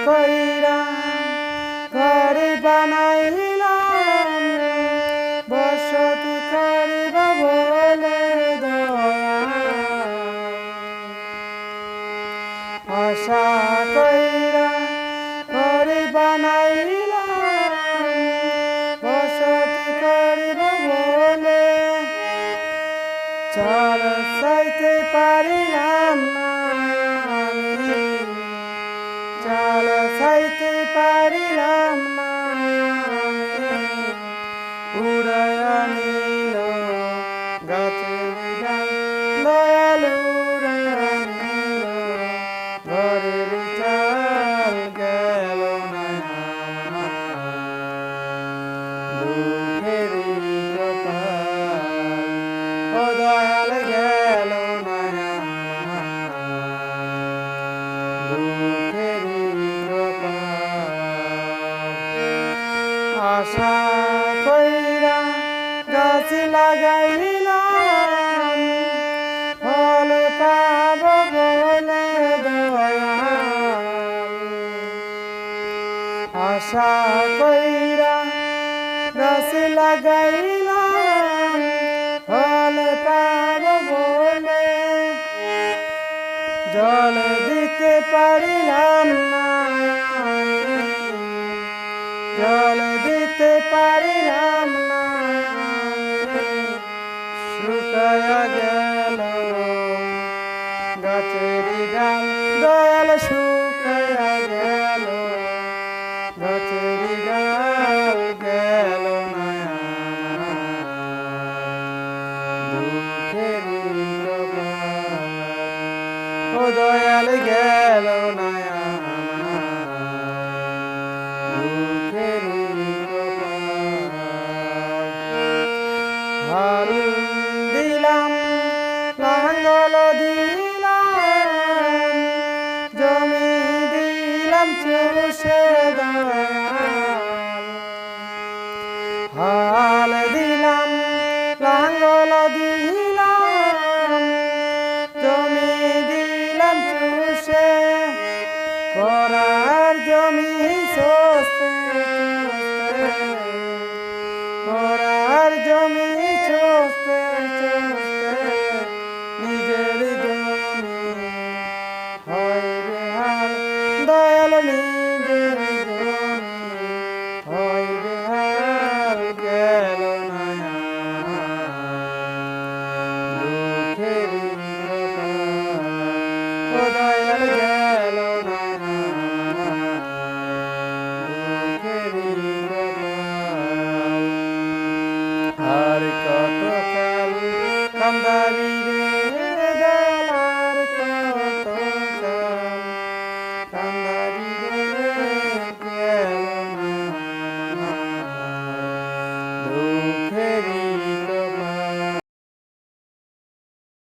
কইরা ঘর বানাইলাম বসতি করিব বলে দয়া আশা কইরা ঘর বানাইলাম বসতি করিব বলে চাল চাইতে পারিলাম না চাল চাইতে পারিলাম না উড়াইয়া নিল গাছের ডাল দয়াল উড়াইয়া নিল ঘরের চাল গেল না দুঃখের কপাল ও দয়াল গেল না দুঃখের আশা কইরা গাছ লাগাইলাম ফল পাব বলে দয়াল আশা কইরা গাছ লাগাইলাম ফল পাব বলে জল দিতে পারিলাম না জল দিতে পারিলাম না শুকায়া গেল গাছের ডাল দয়াল শুকায়া গেল গাছের ডাল গেল না দুঃখের কপাল ও দয়াল গেল না